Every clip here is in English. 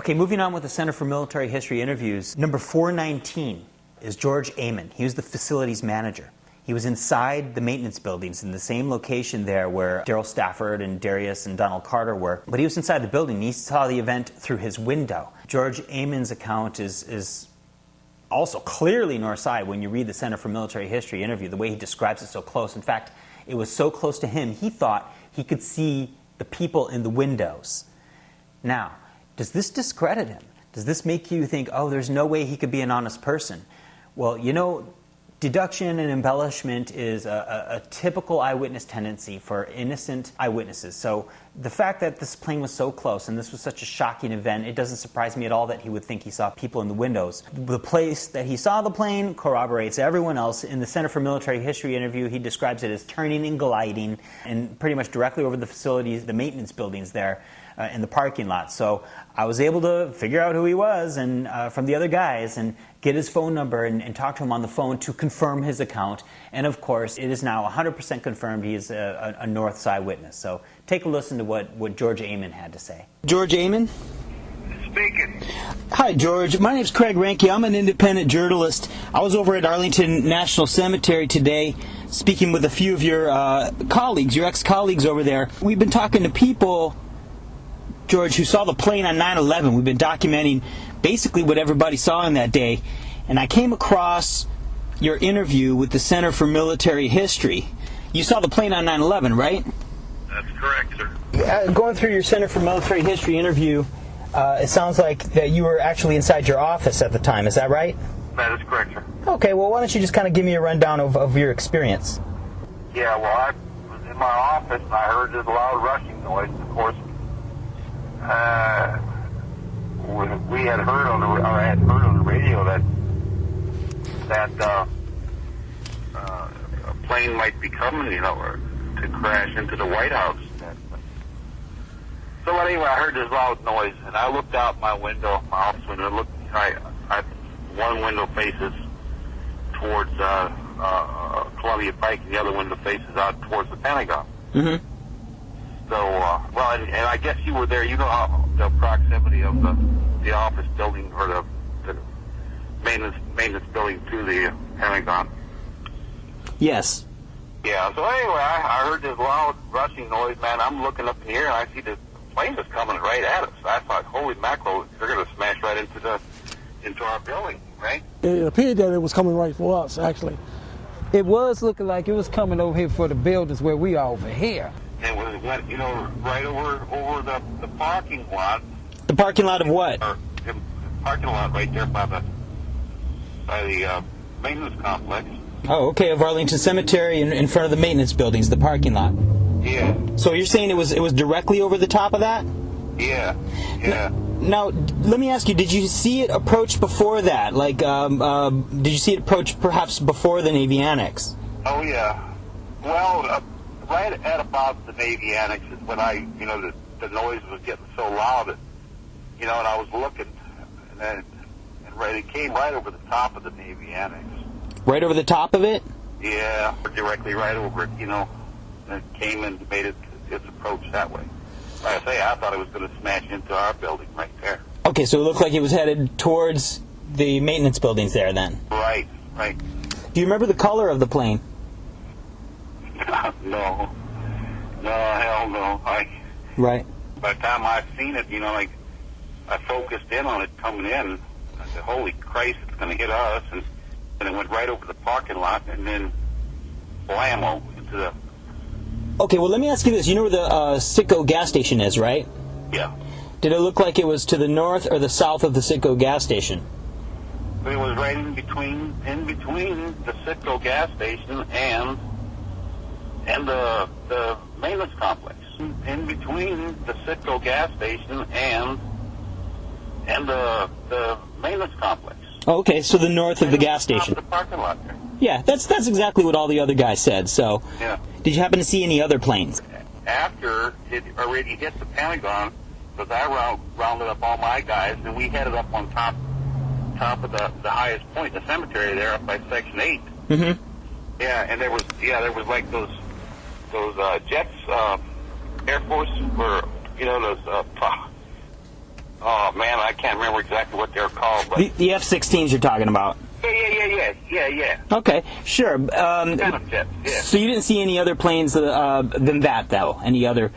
Okay, moving on with the Center for Military History interviews. Number 419 is George Amon. He was the facilities manager. He was inside the maintenance buildings in the same location there where Darrell Stafford and Darius and Donald Carter were. But he was inside the building. He saw the event through his window. George Amon's account is also clearly north side when you read the Center for Military History interview, the way he describes it so close. In fact, it was so close to him, he thought he could see the people in the windows. Now, does this discredit him? Does this make you think, oh, there's no way he could be an honest person? Well, you know, deduction and embellishment is a typical eyewitness tendency for innocent eyewitnesses. So the fact that this plane was so close and this was such a shocking event, it doesn't surprise me at all that he would think he saw people in the windows. The place that he saw the plane corroborates everyone else. In the Center for Military History interview, he describes it as turning and gliding and pretty much directly over the facilities, the maintenance buildings there in the parking lot. So I was able to figure out who he was and from the other guys and get his phone number and talk to him on the phone to confirm his account. And of course, it is now 100% confirmed he is a North Side witness. So take a listen to what George Amon had to say. George Amon? Speaking. Hi, George. My name is Craig Ranke. I'm an independent journalist. I was over at Arlington National Cemetery today speaking with a few of your colleagues, your ex-colleagues over there. We've been talking to people, George, who saw the plane on 9/11. We've been documenting basically what everybody saw on that day. And I came across your interview with the Center for Military History. You saw the plane on 9/11, right? That's correct, sir. Going through your Center for Military History interview, it sounds like that you were actually inside your office at the time. Is that right? That is correct, sir. Okay, well, why don't you just kind of give me a rundown of your experience? Yeah, well, I was in my office and I heard this loud rushing noise. Of course, we had heard on the radio that a plane might be coming, you know, or to crash into the White House. So anyway, I heard this loud noise, and I looked out my window, my office window. One window faces towards Columbia Pike, and the other window faces out towards the Pentagon. Mm-hmm. So, well, and I guess you were there. You know how the proximity of the office building or the maintenance building to the Pentagon. Yes. Yeah. So anyway, I heard this loud rushing noise, man. I'm looking up in the air, and I see the plane is coming right at us. I thought, holy mackerel, they're going to smash right into our building, right? It appeared that it was coming right for us, actually. It was looking like it was coming over here for the buildings where we are over here. It went, you know, right over the parking lot. The parking lot of what? The parking lot right there by the maintenance complex. Oh, okay, of Arlington Cemetery in front of the maintenance buildings, the parking lot. Yeah. So you're saying it was directly over the top of that? Yeah. Yeah. Now, let me ask you, did you see it approach before that? Like, did you see it approach perhaps before the Navy Annex? Oh, yeah. Well, right at about the Navy Annex is when the noise was getting so loud, and I was looking, and it came right over the top of the Navy Annex. Right over the top of it? Yeah, directly right over it, and it came and made its approach that way. Like I say, I thought it was going to smash into our building right there. Okay, so it looked like it was headed towards the maintenance buildings there then? Right. Do you remember the color of the plane? No, hell no. Right. By the time I seen it, I focused in on it coming in. I said, holy Christ, it's going to hit us. And it went right over the parking lot and then blammo into the... Okay, well, let me ask you this. You know where the Citgo gas station is, right? Yeah. Did it look like it was to the north or the south of the Citgo gas station? It was right in between the Citgo gas station and the maintenance complex. In between the Citgo gas station and the maintenance complex. Oh, okay, so the north of the gas station. The parking lot there. Yeah, that's exactly what all the other guys said. So, yeah. Did you happen to see any other planes? After it already hit the Pentagon, because I rounded up all my guys, and we headed up on top of the highest point in the cemetery there, up by Section 8. Mm-hmm. Yeah, and there was like those jets, Air Force, or those Oh man, I can't remember exactly what they're called, but The F-16s you're talking about. yeah. Okay, sure. Kind of jets, yeah. So you didn't see any other planes than that, though? Any other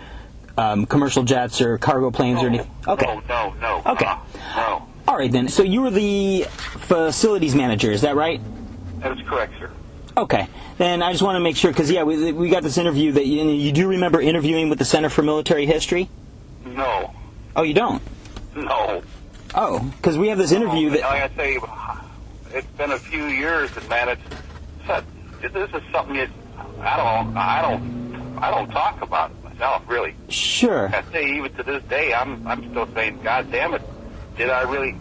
commercial jets or cargo planes or anything? Okay. No. Okay. No. All right, then. So you were the facilities manager, is that right? That is correct, sir. Okay. Then I just want to make sure, because, yeah, we got this interview that you do remember interviewing with the Center for Military History? No. Oh, you don't? No. Oh, because we have this interview that... Like I say, it's been a few years, and man, this is something that I don't talk about it myself, really. Sure. I say even to this day, I'm still saying, God damn it, did I really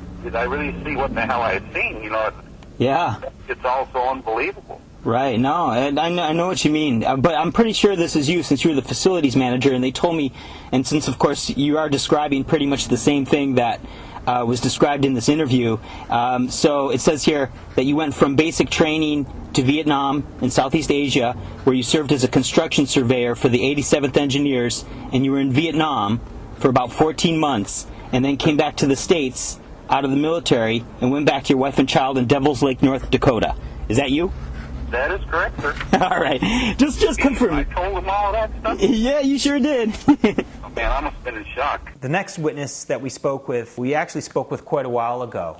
see what the hell I had seen? You know, Yeah. it's all so unbelievable. Right, no, and I know what you mean, but I'm pretty sure this is you since you're the facilities manager, and they told me, and since of course you are describing pretty much the same thing that was described in this interview, so it says here that you went from basic training to Vietnam in Southeast Asia, where you served as a construction surveyor for the 87th Engineers, and you were in Vietnam for about 14 months, and then came back to the States out of the military and went back to your wife and child in Devils Lake, North Dakota. Is that you? That is correct, sir. All right. Just confirm. I told them all that stuff. Yeah, you sure did. Oh, man, I must have been in shock. The next witness that we actually spoke with quite a while ago.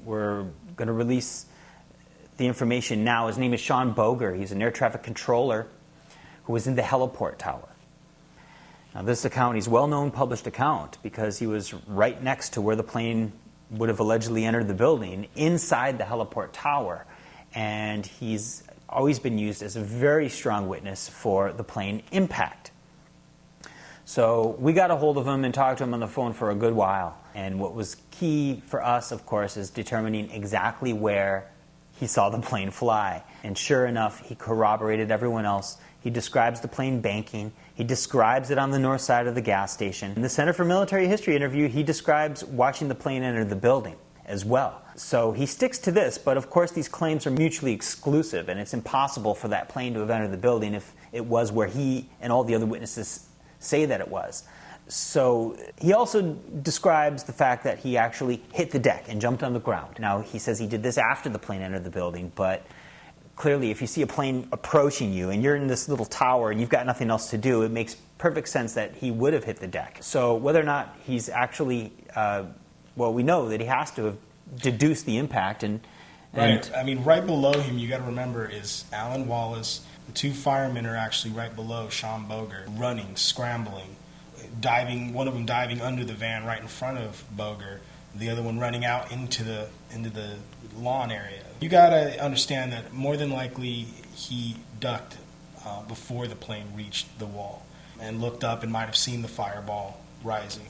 We're going to release the information now. His name is Sean Boger. He's an air traffic controller who was in the heliport tower. Now, this account, he's a well-known published account because he was right next to where the plane would have allegedly entered the building, inside the heliport tower. And he's always been used as a very strong witness for the plane impact. So we got a hold of him and talked to him on the phone for a good while. And what was key for us, of course, is determining exactly where he saw the plane fly. And sure enough, he corroborated everyone else. He describes the plane banking. He describes it on the north side of the gas station. In the Center for Military History interview, he describes watching the plane enter the building as well. So he sticks to this, but of course these claims are mutually exclusive, and it's impossible for that plane to have entered the building if it was where he and all the other witnesses say that it was. So he also describes the fact that he actually hit the deck and jumped on the ground. Now, he says he did this after the plane entered the building, but clearly if you see a plane approaching you and you're in this little tower and you've got nothing else to do, it makes perfect sense that he would have hit the deck. So whether or not he's actually, well, we know that he has to have deduced the impact. Right. I mean, right below him, you got to remember, is Alan Wallace. The two firemen are actually right below Sean Boger, running, scrambling, diving. One of them diving under the van right in front of Boger. The other one running out into the lawn area. You got to understand that more than likely he ducked before the plane reached the wall and looked up and might have seen the fireball rising.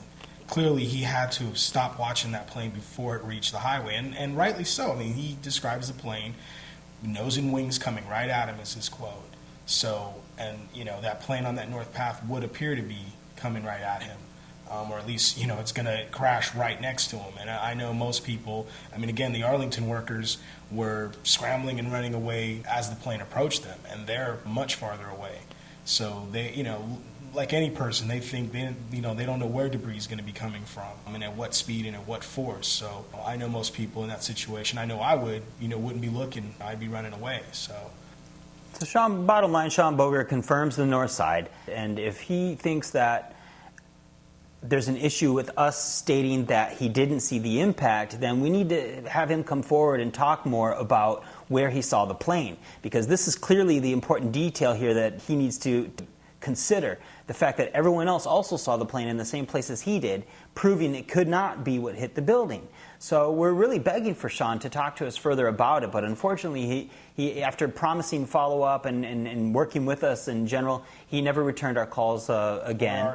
Clearly, he had to stop watching that plane before it reached the highway, and rightly so. I mean, he describes the plane, nose and wings coming right at him, is his quote. So, and you know, that plane on that north path would appear to be coming right at him, or at least, you know, it's going to crash right next to him. And I know most people, I mean, again, the Arlington workers were scrambling and running away as the plane approached them, and they're much farther away. So they, you know, like any person, they think they don't know where debris is going to be coming from and at what speed and at what force. So I know most people in that situation. I know I wouldn't be looking. I'd be running away. So Sean, bottom line, Sean Boger confirms the north side, and if he thinks that there's an issue with us stating that he didn't see the impact, then we need to have him come forward and talk more about where he saw the plane, because this is clearly the important detail here that he needs to consider. The fact that everyone else also saw the plane in the same place as he did, proving it could not be what hit the building. So we're really begging for Sean to talk to us further about it, but unfortunately he after promising follow-up and working with us in general, he never returned our calls again.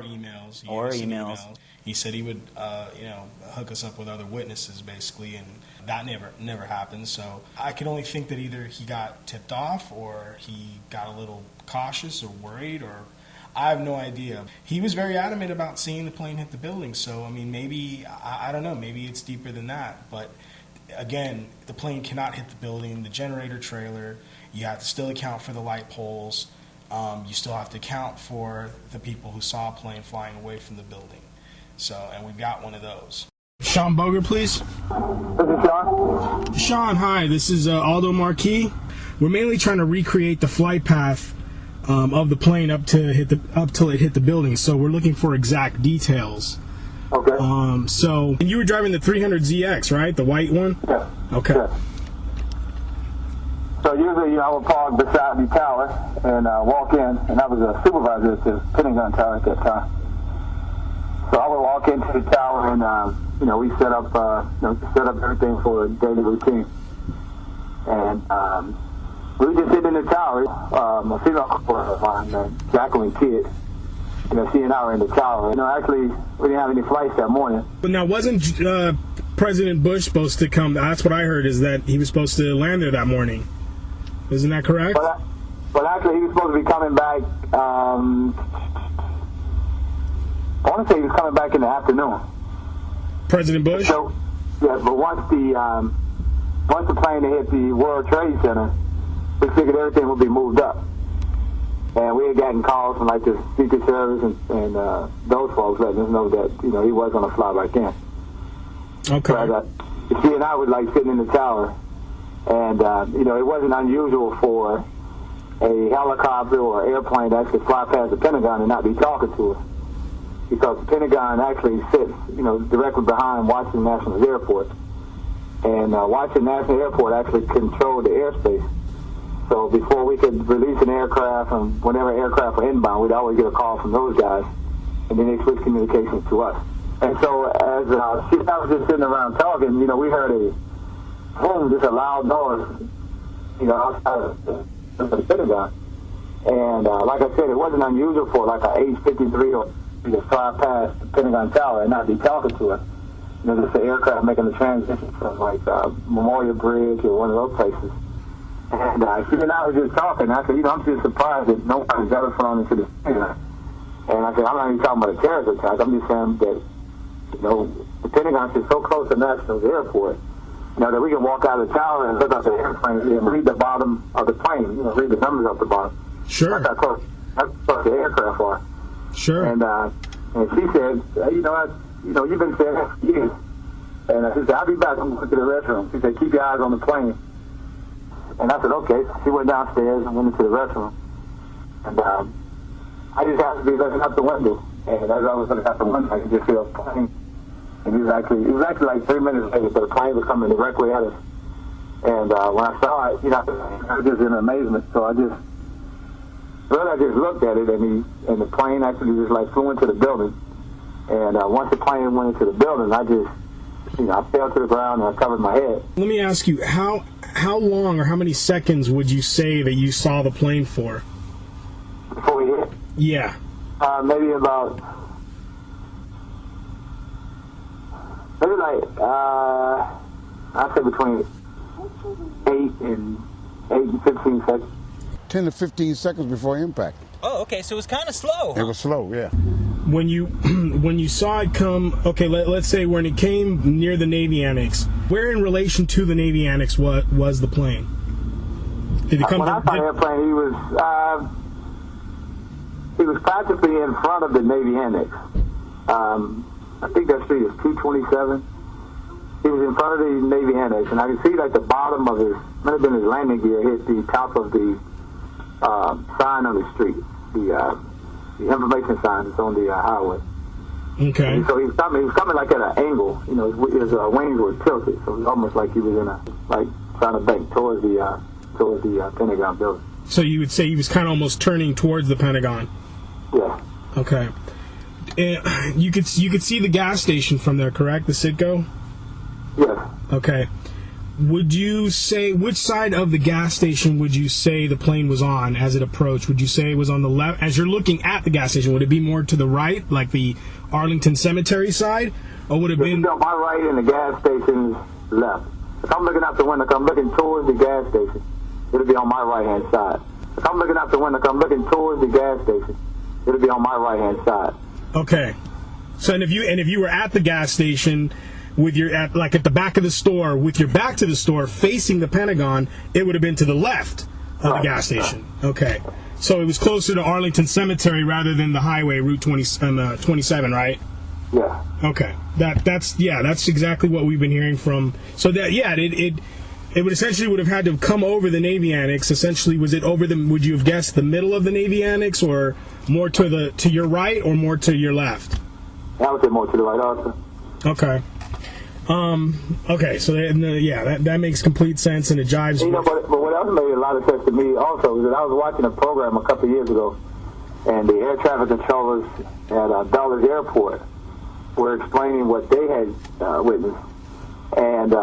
Or emails. He said he would hook us up with other witnesses, basically, and that never happened. So I can only think that either he got tipped off or he got a little cautious or worried, or I have no idea. He was very adamant about seeing the plane hit the building, so I mean, maybe, I don't know, maybe it's deeper than that. But again, the plane cannot hit the building, the generator trailer, you have to still account for the light poles, you still have to account for the people who saw a plane flying away from the building. So, and we've got one of those. Sean Boger, please. This is Sean. Sean, hi. This is Aldo Marquis. We're mainly trying to recreate the flight path of the plane up till it hit the building. So we're looking for exact details. Okay. And you were driving the 300ZX, right? The white one? Yeah. Okay. Yeah. So usually, I would park beside the tower and walk in, and I was a supervisor at the Pentagon tower at that time. So I would walk into the tower and, we set up everything for a daily routine. And we were just sitting in the tower. A female of mine, Jacqueline Kidd, she and I were in the tower. Actually, we didn't have any flights that morning. But now, wasn't President Bush supposed to come? That's what I heard, is that he was supposed to land there that morning. Isn't that correct? Well, actually, he was supposed to be coming back. I want to say he was coming back in the afternoon. President Bush? So, yeah, but once the plane hit the World Trade Center, we figured everything would be moved up. And we had gotten calls from like the Secret Service and those folks letting us know that he was going to fly back in. Okay. So she and I was like sitting in the tower, and it wasn't unusual for a helicopter or airplane that could fly past the Pentagon and not be talking to us, because the Pentagon actually sits directly behind Washington National Airport, and Washington National Airport actually controlled the airspace. So before we could release an aircraft, and whenever aircraft were inbound, we'd always get a call from those guys, and then they switched communications to us. And so as she and I was just sitting around talking, we heard just a loud noise, outside of the Pentagon. And like I said, it wasn't unusual for like an H-53 to fly past the Pentagon Tower and not be talking to us. Just an aircraft making the transition from like Memorial Bridge or one of those places. And she and I were just talking. I said, I'm just surprised that nobody's ever flown into the Pentagon. And I said, I'm not even talking about a terrorist attack. I'm just saying that, the Pentagon is so close to National Airport, that we can walk out of the tower and look at the airplane and read the bottom of the plane, read the numbers at the bottom. Sure. That's how close the aircraft are. Sure. And she said, you've been saying that for years. And she said, I'll be back. I'm going to the restroom. She said, keep your eyes on the plane. And I said, okay. She went downstairs and went into the restroom. And I just happened to be looking out the window. And as I was looking out the window, I could just see a plane. And it was actually like 3 minutes later, but the plane was coming directly at us. And when I saw it, I was just in amazement. So I just looked at it, and the plane actually just like flew into the building. And once the plane went into the building, I just, I fell to the ground and I covered my head. Let me ask you, how long or how many seconds would you say that you saw the plane for? Before we hit? Yeah. Maybe about, I'd say between 8 and 15 seconds. 10 to 15 seconds before impact. Oh, okay, so it was kind of slow. It was slow, yeah. When you saw it come, okay, let's say when it came near the Navy Annex, where in relation to the Navy Annex was the plane? Did it come? When I saw the airplane, he was practically in front of the Navy Annex. I think that street is 227. He was in front of the Navy Annex, and I could see like the bottom of might have been his landing gear hit the top of the sign on the street, the information sign that's on the highway. Okay. And so he was coming like at an angle. His wings were tilted, so it was almost like he was trying to bank towards the Pentagon building. So you would say he was kind of almost turning towards the Pentagon. Yeah. Okay. And you could see the gas station from there, correct? The Citgo? Yes. Okay. Would you say, which side of the gas station would you say the plane was on as it approached? Would you say it was on the left? As you're looking at the gas station, would it be more to the right, like the Arlington Cemetery side? Or would it be on my right and the gas station's left? If I'm looking out the window, I'm looking towards the gas station, it'll be on my right-hand side. If I'm looking out the window, I'm looking towards the gas station, it'll be on my right-hand side. Okay. So, and if you were at the gas station with at the back of the store, with your back to the store facing the Pentagon, it would have been to the left of the gas station. Okay. So it was closer to Arlington Cemetery rather than the highway, Route 27, right? Yeah. Okay. That's exactly what we've been hearing from. So that it would essentially would have had to have come over the Navy Annex. Essentially, was it over the? Would you have guessed the middle of the Navy Annex, or more to your right, or more to your left? I would say more to the right also. Okay. Okay. So that makes complete sense, and it jives. You know, but what else made a lot of sense to me also is that I was watching a program a couple of years ago, and the air traffic controllers at Dulles Airport were explaining what they had witnessed, and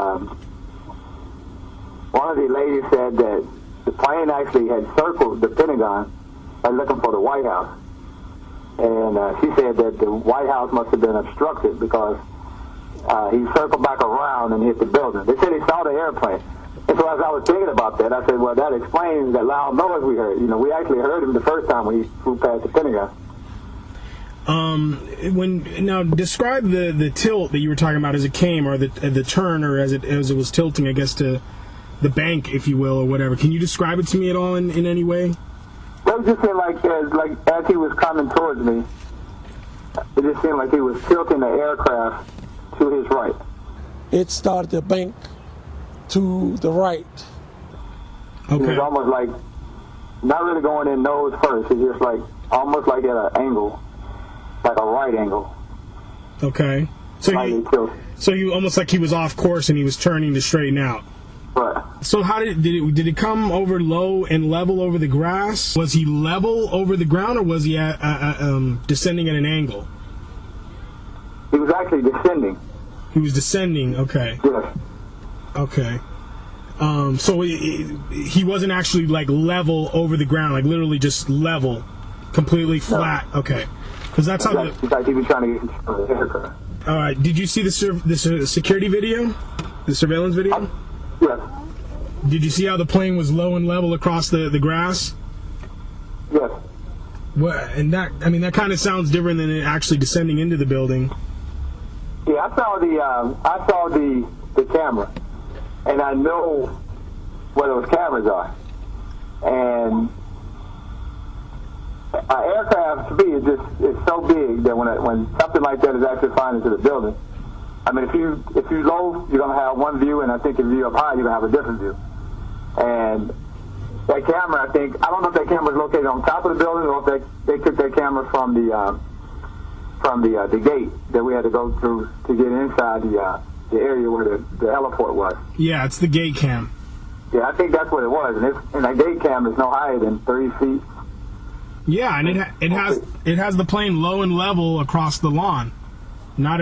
one of the ladies said that the plane actually had circled the Pentagon looking for the White House, and she said that the White House must have been obstructed because he circled back around and hit the building. They said he saw the airplane. And so as I was thinking about that, I said, well, that explains that loud noise we heard. You know, we actually heard him the first time when he flew past the Pentagon. Now describe the tilt that you were talking about as it came, or the turn, or as it was tilting, I guess, to the bank, if you will, or whatever. Can you describe it to me at all in any way? It just seemed like as he was coming towards me, it just seemed like he was tilting the aircraft to his right. It started to bank to the right. Okay. It was almost like not really going in nose first. It's just like almost like at an angle, like a right angle. Okay. So you almost like he was off course and he was turning to straighten out. Right. So how did it come over low and level over the grass? Was he level over the ground, or was he descending at an angle? He was actually descending. He was descending. Okay. Yes. Okay. So he wasn't actually like level over the ground, like literally just level, completely flat. No. Okay. Because that's how. It's like he was trying to get control of the aircraft. All right. Did you see the security video, the surveillance video? Yes. Did you see how the plane was low and level across the grass? Yes. And that kind of sounds different than it actually descending into the building. Yeah, I saw the camera, and I know where those cameras are. And an aircraft to me is so big that when something like that is actually flying into the building, I mean, if you low, you're gonna have one view, and I think if you're up high, you're gonna have a different view. And that camera, I don't know if that camera is located on top of the building, or if they took that camera from the gate that we had to go through to get inside the area where the heliport was. Yeah, it's the gate cam. Yeah, I think that's what it was, and that gate cam is no higher than 3 feet. Yeah, and it has the plane low and level across the lawn. Not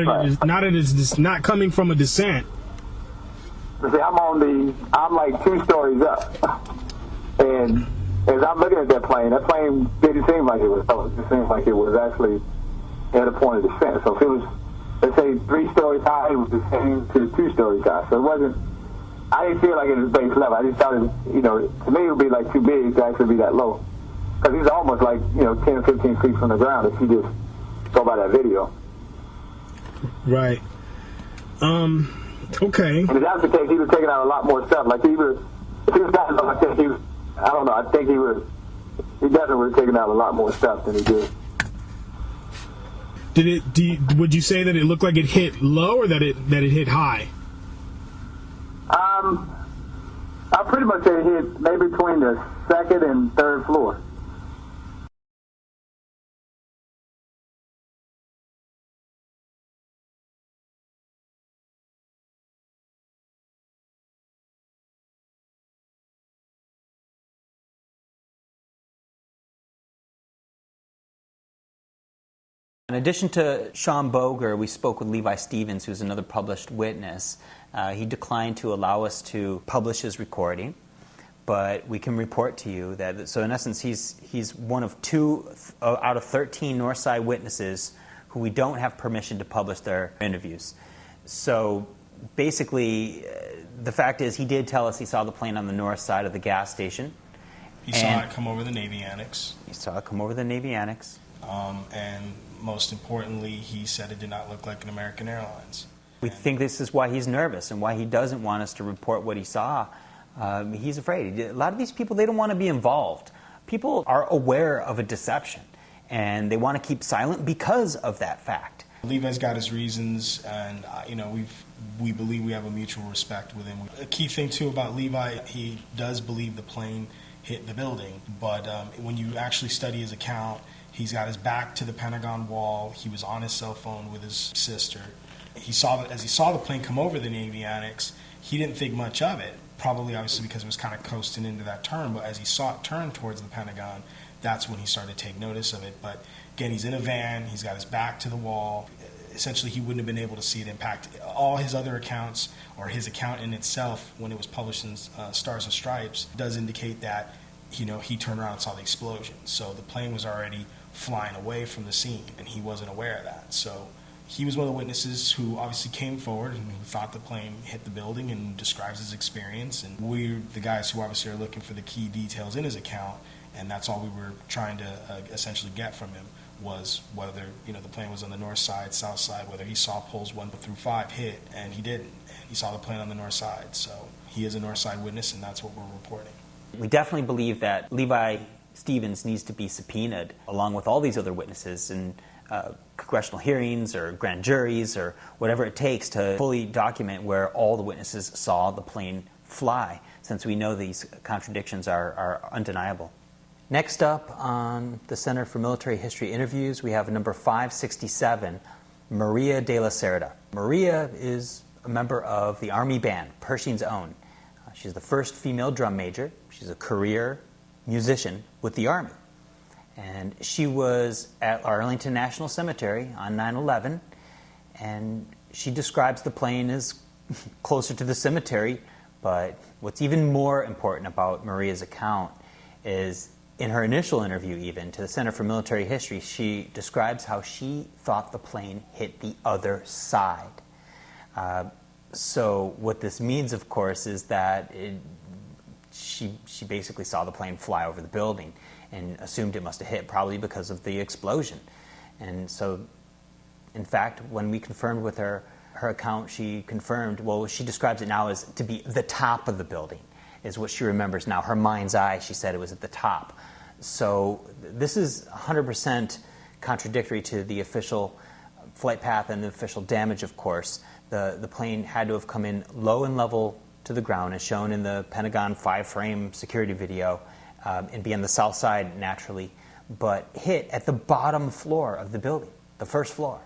not coming from a descent. See, I'm like 2 stories up, and as I'm looking at that plane didn't seem like it was. It seemed like it was actually at a point of descent. So if it was, let's say, 3 stories high, it was descending to 2 stories high. So it wasn't. I didn't feel like it was base level. I just thought to me it would be like too big to actually be that low, because he's almost like 10 or 15 feet from the ground if you just go by that video. Right. Okay. And if that's the case, he was taking out a lot more stuff. Like if he was not, I don't know. I think he definitely would have taken out a lot more stuff than he did. Would you say that it looked like it hit low, or that it hit high? I pretty much say it hit maybe between the 2nd and 3rd floor. In addition to Sean Boger, we spoke with Levi Stevens, who's another published witness. He declined to allow us to publish his recording, but we can report to you that, so in essence, he's one of 2 out of 13 Northside witnesses who we don't have permission to publish their interviews. So basically, the fact is he did tell us he saw the plane on the north side of the gas station. He saw it come over the Navy Annex. He saw it come over the Navy Annex. And most importantly, he said it did not look like an American Airlines. We think this is why he's nervous and why he doesn't want us to report what he saw. He's afraid. A lot of these people, they don't want to be involved. People are aware of a deception, and they want to keep silent because of that fact. Levi's got his reasons, and we believe we have a mutual respect with him. A key thing too about Levi, he does believe the plane hit the building, but when you actually study his account, he's got his back to the Pentagon wall. He was on his cell phone with his sister. As he saw the plane come over the Navy Annex, he didn't think much of it. Probably, obviously, because it was kind of coasting into that turn. But as he saw it turn towards the Pentagon, that's when he started to take notice of it. But again, he's in a van. He's got his back to the wall. Essentially, he wouldn't have been able to see it impact. All his other accounts, or his account in itself, when it was published in Stars and Stripes, does indicate that he turned around and saw the explosion. So the plane was already flying away from the scene, and he wasn't aware of that. So he was one of the witnesses who obviously came forward and who thought the plane hit the building and describes his experience. And we're the guys who obviously are looking for the key details in his account, and that's all we were trying to essentially get from him, was whether the plane was on the north side, south side, whether he saw poles 1 through 5 hit, and he didn't. He saw the plane on the north side, so he is a north side witness, and that's what we're reporting. We definitely believe that Levi Stevens needs to be subpoenaed along with all these other witnesses in congressional hearings or grand juries or whatever it takes to fully document where all the witnesses saw the plane fly, since we know these contradictions are undeniable. Next up on the Center for Military History interviews, we have number 567, Maria de la Cerda. Maria is a member of the Army Band, Pershing's own. She's the first female drum major. She's a career musician with the Army. And she was at Arlington National Cemetery on 9/11, and she describes the plane as closer to the cemetery. But what's even more important about Maria's account is, in her initial interview even to the Center for Military History, she describes how she thought the plane hit the other side. So what this means, of course, is that she basically saw the plane fly over the building and assumed it must have hit, probably because of the explosion. And so, in fact, when we confirmed with her account, she confirmed, well, she describes it now as to be the top of the building, is what she remembers now. Her mind's eye, she said it was at the top. So this is 100% contradictory to the official flight path and the official damage, of course. The plane had to have come in low and level to the ground, as shown in the Pentagon 5-frame security video, and be on the south side naturally, but hit at the bottom floor of the building, the first floor.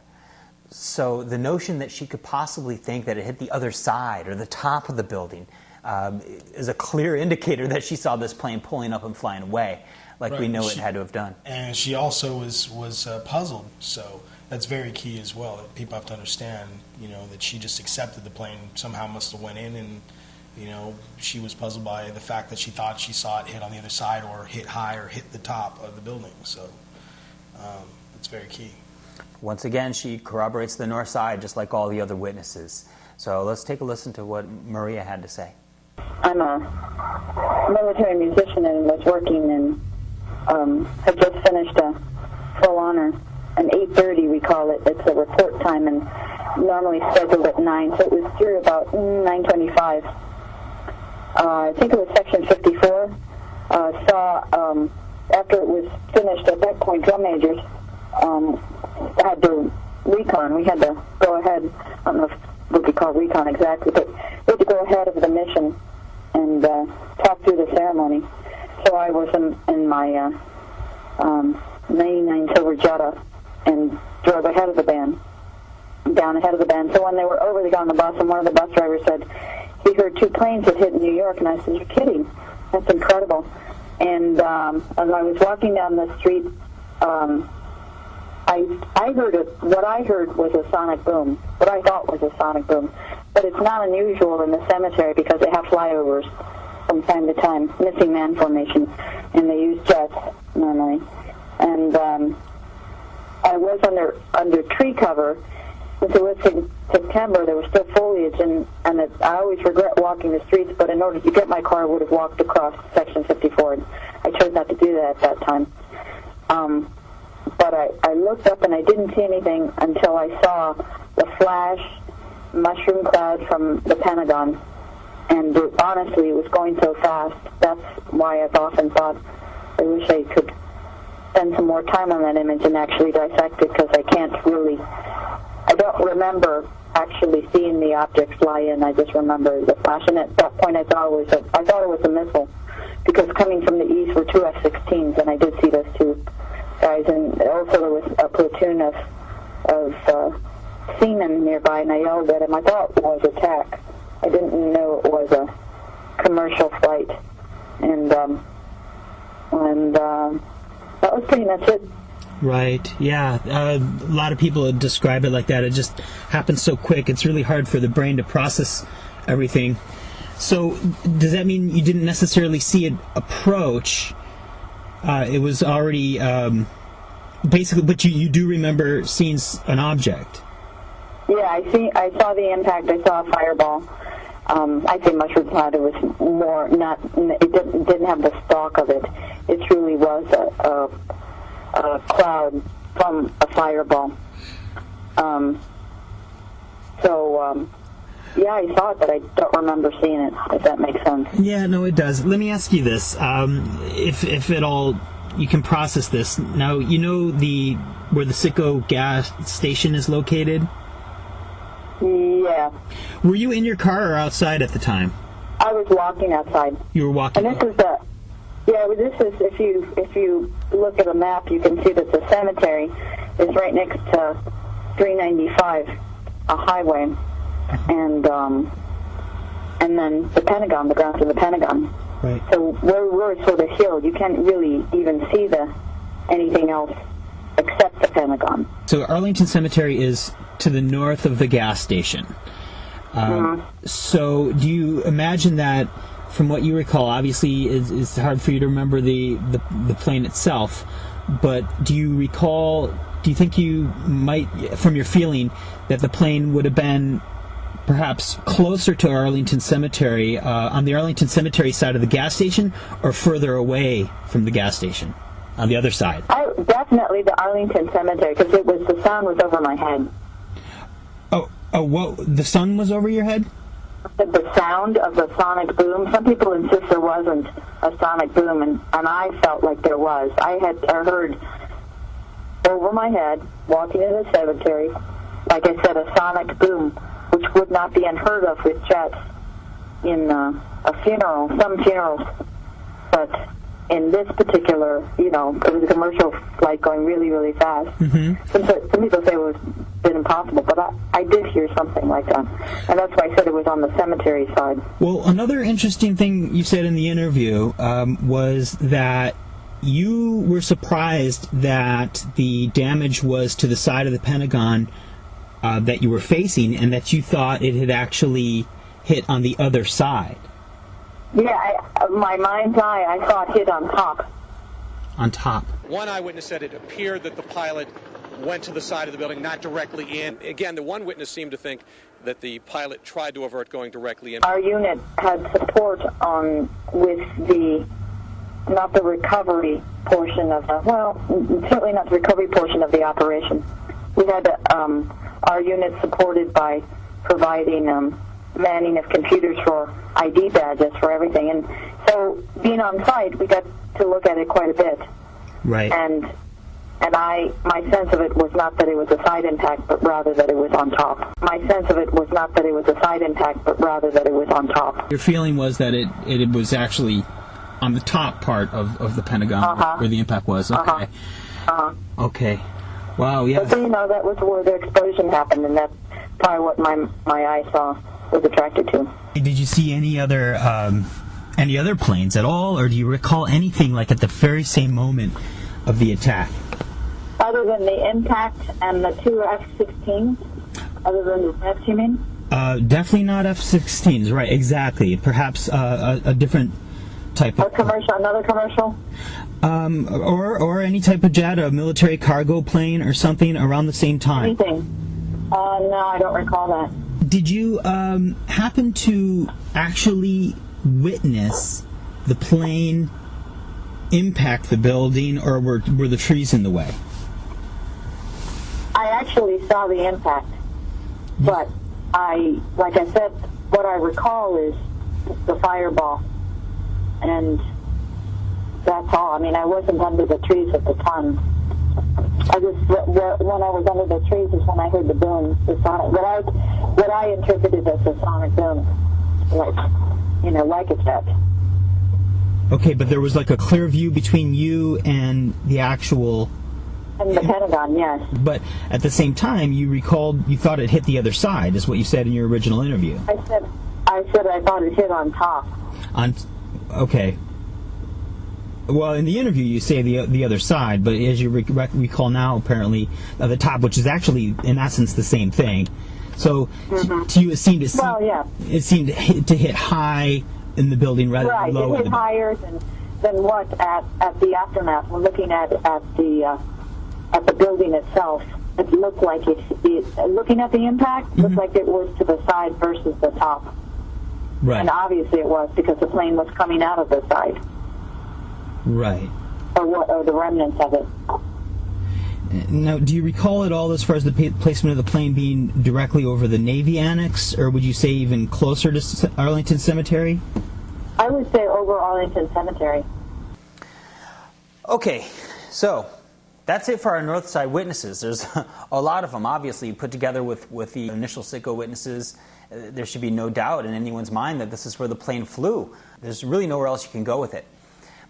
So the notion that she could possibly think that it hit the other side or the top of the building is a clear indicator that she saw this plane pulling up and flying away, like we know it had to have done. And she also was puzzled, so that's very key as well. That people have to understand, that she just accepted the plane somehow must have went in, and she was puzzled by the fact that she thought she saw it hit on the other side or hit high or hit the top of the building. So it's very key. Once again, she corroborates the north side just like all the other witnesses. So let's take a listen to what Maria had to say. I'm a military musician and was working and had just finished a full honor, an 8:30 we call it. It's a report time and normally scheduled at 9, so it was through about 9:25. I think it was section 54. Saw after it was finished at that point, drum majors had to recon. We had to go ahead. I don't know what we call recon exactly, but we had to go ahead of the mission and talk through the ceremony. So I was in my 99 Silver Jetta and drove ahead of the band, down ahead of the band. So when they were over, they got on the bus, and one of the bus drivers said he heard 2 planes had hit in New York, and I said, "You're kidding? That's incredible." And as I was walking down the street, I heard what I heard was a sonic boom, what I thought was a sonic boom. But it's not unusual in the cemetery because they have flyovers from time to time, missing man formation, and they use jets normally. And I was under tree cover. Since it was in September, there was still foliage, and I always regret walking the streets, but in order to get my car, I would have walked across Section 54. I chose not to do that at that time. But I looked up, and I didn't see anything until I saw the flash mushroom cloud from the Pentagon. And honestly, it was going so fast. That's why I've often thought I wish I could spend some more time on that image and actually dissect it, because I can't really I don't remember actually seeing the object fly in. I just remember the flash, and at that point I thought it was a missile, because coming from the east were two F-16s, and I did see those two guys, and also there was a platoon of seamen nearby, and I yelled at him. I thought it was attack. I didn't know it was a commercial flight, and that was pretty much it. Right, yeah. A lot of people describe it like that. It just happens so quick. It's really hard for the brain to process everything. So does that mean you didn't necessarily see it approach? It was already basically, but you do remember seeing an object. Yeah, I saw the impact. I saw a fireball. I say mushroom cloud. It was more not. It didn't have the stalk of it. It truly was a cloud from a fireball. Yeah, I saw it, but I don't remember seeing it, if that makes sense. Yeah, no, it does. Let me ask you this. If at all you can process this. Now, you know where the Sicko gas station is located? Yeah. Were you in your car or outside at the time? I was walking outside. You were walking? And this is if you look at a map, you can see that the cemetery is right next to 395, a highway, and then the Pentagon, the grounds of the Pentagon. Right. So we're sort of hill. You can't really even see anything else except the Pentagon. So Arlington Cemetery is to the north of the gas station. So do you imagine that, from what you recall, obviously it's hard for you to remember the plane itself, but do you think you might, from your feeling, that the plane would have been perhaps closer to Arlington Cemetery, on the Arlington Cemetery side of the gas station, or further away from the gas station, on the other side? Definitely the Arlington Cemetery, because the sound was over my head. Oh, what? The sun was over your head? The sound of the sonic boom. Some people insist there wasn't a sonic boom, and I felt like there was. I heard over my head, walking in the cemetery, like I said, a sonic boom, which would not be unheard of with jets in a funeral, some funerals. But in this particular, it was a commercial flight going really, really fast. Mm-hmm. Some people say it was been impossible, but I did hear something like that. And that's why I said it was on the cemetery side. Well, another interesting thing you said in the interview was that you were surprised that the damage was to the side of the Pentagon that you were facing, and that you thought it had actually hit on the other side. Yeah, my mind's eye, I saw it hit on top. On top. One eyewitness said it appeared that the pilot went to the side of the building, not directly in. Again, the one witness seemed to think that the pilot tried to avert going directly in. Our unit had support with not the recovery portion of certainly not the recovery portion of the operation. We had our unit supported by providing manning of computers for ID badges for everything. And so being on site, we got to look at it quite a bit. Right. And my sense of it was not that it was a side impact, but rather that it was on top. My sense of it was not that it was a side impact, but rather that it was on top. Your feeling was that it was actually on the top part of the Pentagon, where the impact was. Okay. Okay. Wow, yeah. But that was where the explosion happened, and that's probably what my eye saw, was attracted to. Did you see any other planes at all, or do you recall anything like at the very same moment of the attack? Other than the impact and the two F-16s? Other than the F, you mean? Definitely not F-16s, right, exactly. Perhaps a different type of... Another commercial? Or any type of jet, a military cargo plane or something around the same time. Anything? No, I don't recall that. Did you happen to actually witness the plane impact the building, or were the trees in the way? I actually saw the impact, but like I said, what I recall is the fireball, and that's all. I mean, I wasn't under the trees at the time. I just, when I was under the trees is when I heard the boom, the sonic, what I interpreted as the sonic boom, like a jet. Okay, but there was like a clear view between you and the actual... And the Pentagon, yes. But at the same time, you recalled you thought it hit the other side, is what you said in your original interview. I said I thought it hit on top. Okay. Well, in the interview you say the other side, but as you recall now, apparently the top, which is actually in essence the same thing. So to you, it seemed it seemed to hit high in the building rather than low. Right, it hit higher than what at the aftermath. We're looking at the building itself. It looked like looking at the impact, looked like it was to the side versus the top. Right. And obviously it was, because the plane was coming out of the side. Right. Or the remnants of it. Now, do you recall at all as far as the placement of the plane being directly over the Navy Annex, or would you say even closer to Arlington Cemetery? I would say over Arlington Cemetery. Okay, so that's it for our North Side witnesses. There's a lot of them, obviously, put together with the initial Citgo witnesses. There should be no doubt in anyone's mind that this is where the plane flew. There's really nowhere else you can go with it.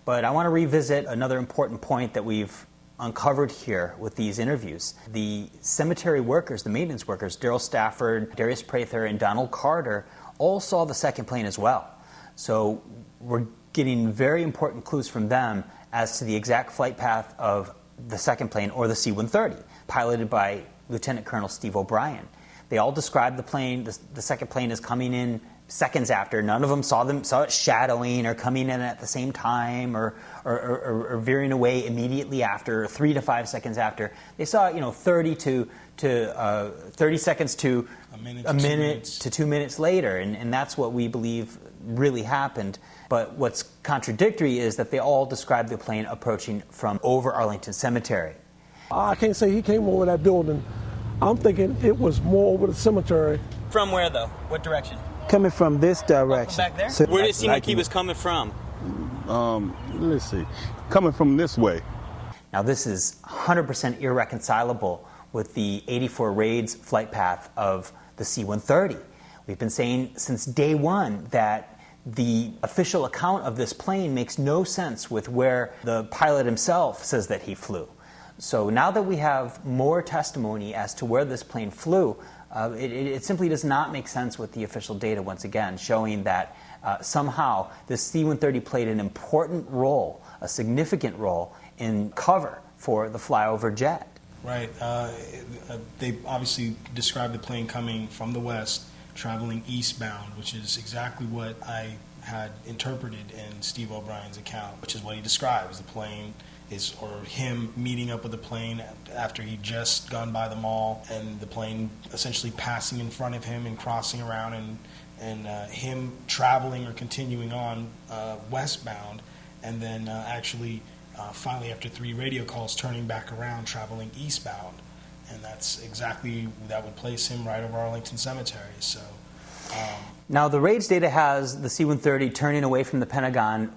But I want to revisit another important point that we've uncovered here with these interviews. The cemetery workers, the maintenance workers, Daryl Stafford, Darius Prather, and Donald Carter all saw the second plane as well. So we're getting very important clues from them as to the exact flight path of the second plane, or the C-130, piloted by Lieutenant Colonel Steve O'Brien. They all described the plane, the second plane, as coming in seconds after. None of them saw it shadowing or coming in at the same time or veering away immediately after, 3 to 5 seconds after. They saw it, 30 seconds to a minute to 2 minutes later, and that's what we believe really happened. But what's contradictory is that they all described the plane approaching from over Arlington Cemetery. I can't say he came over that building. I'm thinking it was more over the cemetery. From where, though? What direction? Coming from this direction. Back there? So, where did it seem like he was coming from? Let's see. Coming from this way. Now, this is 100% irreconcilable with the 84 Raids flight path of the C-130. We've been saying since day one that the official account of this plane makes no sense with where the pilot himself says that he flew. So now that we have more testimony as to where this plane flew, it simply does not make sense with the official data, once again, showing that somehow this C-130 played an important role, a significant role, in cover for the flyover jet. Right. They obviously described the plane coming from the west, traveling eastbound, which is exactly what I had interpreted in Steve O'Brien's account, which is what he describes. The plane is, or him meeting up with the plane after he'd just gone by the mall, and the plane essentially passing in front of him and crossing around, and him traveling or continuing on westbound, and then finally after 3 radio calls turning back around, traveling eastbound. And that's exactly, that would place him right over Arlington Cemetery. So, now the Raids data has the C-130 turning away from the Pentagon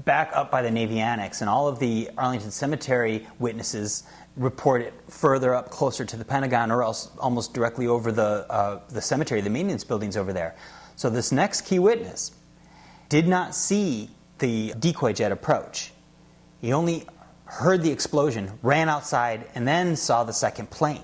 back up by the Navy Annex, and all of the Arlington Cemetery witnesses report it further up closer to the Pentagon, or else almost directly over the cemetery, the maintenance buildings over there. So this next key witness did not see the decoy jet approach. He only heard the explosion, ran outside, and then saw the second plane.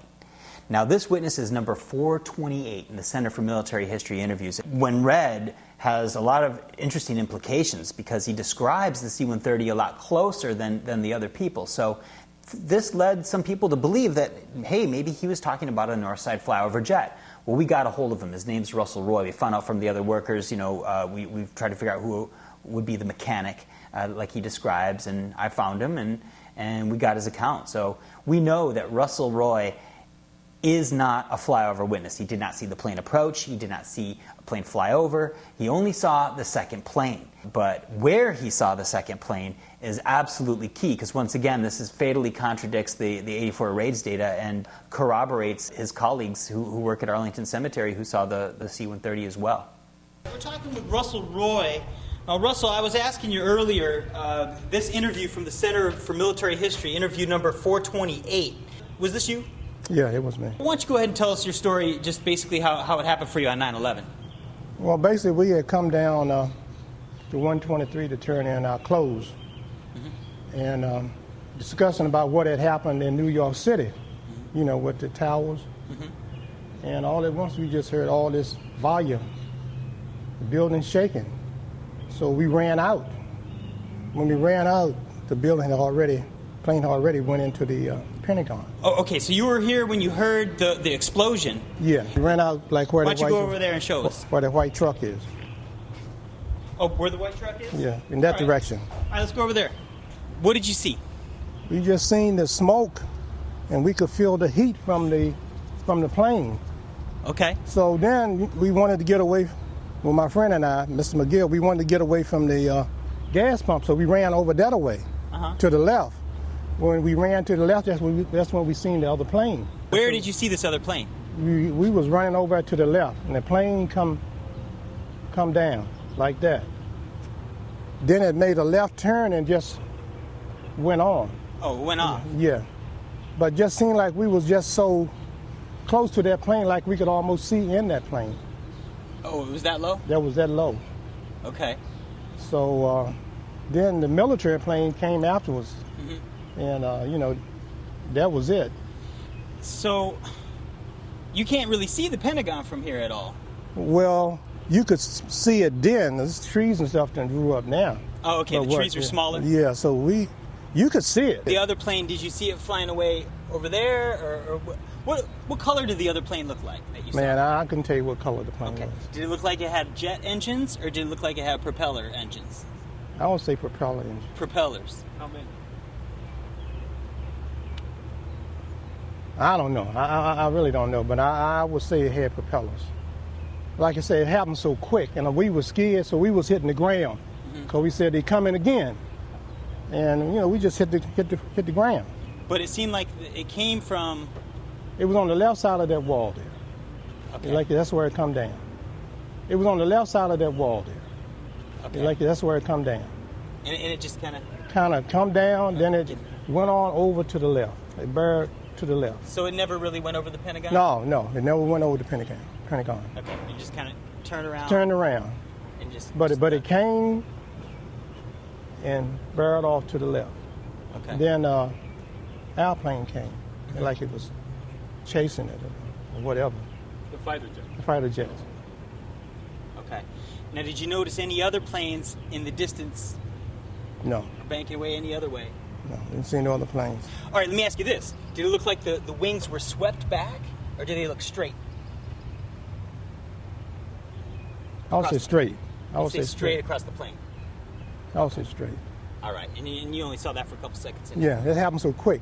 Now, this witness is number 428 in the Center for Military History interviews. When read, has a lot of interesting implications because he describes the C-130 a lot closer than the other people. So this led some people to believe that, hey, maybe he was talking about a North Side flyover jet. Well, we got a hold of him. His name's Russell Roy. We found out from the other workers, we've tried to figure out who would be the mechanic, like he describes, and I found him, and we got his account. So we know that Russell Roy is not a flyover witness. He did not see the plane approach. He did not see a plane fly over. He only saw the second plane. But where he saw the second plane is absolutely key, because once again, this fatally contradicts the 84 Raids data and corroborates his colleagues who work at Arlington Cemetery who saw the C-130 as well. We're talking with Russell Roy, Russell, I was asking you earlier, this interview from the Center for Military History, interview number 428, was this you? Yeah, it was me. Why don't you go ahead and tell us your story, just basically how it happened for you on 9/11? Well, basically, we had come down to 123 to turn in our clothes, and discussing about what had happened in New York City, you know, with the towers. And all at once, we just heard all this volume, the building shaking. So we ran out. When we ran out, the plane had already went into the Pentagon. Oh, okay, so you were here when you heard the explosion. Yeah, we ran out like where Why don't you go over there and show us? Where the white truck is. Oh, where the white truck is? Yeah, in that direction. All right, let's go over there. What did you see? We just seen the smoke, and we could feel the heat from the plane. Okay. So then we wanted to get away, well, my friend and I, Mr. McGill, we wanted to get away from the gas pump, so we ran over that way, to the left. When we ran to the left, that's when we seen the other plane. Where did you see this other plane? We was running over to the left, and the plane come down like that. Then it made a left turn and just went on. Oh, it went off? Yeah. But just seemed like we was just so close to that plane, like we could almost see in that plane. Oh, it was that low? That was that low. Okay. So then the military plane came afterwards, and you know, that was it. So you can't really see the Pentagon from here at all? Well, you could see it then. There's trees and stuff that grew up now. Oh, okay, the trees were smaller? Yeah, so you could see it. The other plane, did you see it flying away over there, or what color did the other plane look like that you saw? Man, I couldn't tell you what color the plane was. Did it look like it had jet engines, or did it look like it had propeller engines? I would say propeller engines. Propellers. How many? I don't know. I really don't know, but I would say it had propellers. Like I said, it happened so quick, and we were scared, so we was hitting the ground, because we said they coming again, and you know we just hit the ground. But it seemed like it came from. It was on the left side of that wall there. Okay. Like that's where it come down. It was on the left side of that wall there. Okay. Like that's where it come down. And it just kind of come down, then it went on over to the left. It buried to the left. So it never really went over the Pentagon? No, it never went over the Pentagon. Okay, you just kind of turned around. Turned around. And just. But it came and buried off to the left. Okay. Then airplane came, like it was chasing it or whatever. The fighter jet. The fighter jets. Okay. Now, did you notice any other planes in the distance? No. Or banking away any other way? No, didn't see no other planes. All right, let me ask you this. Did it look like the wings were swept back, or did they look straight? I would say straight. I would say straight across the plane. I would say straight. All right, and you only saw that for a couple seconds. Yeah, it happened so quick.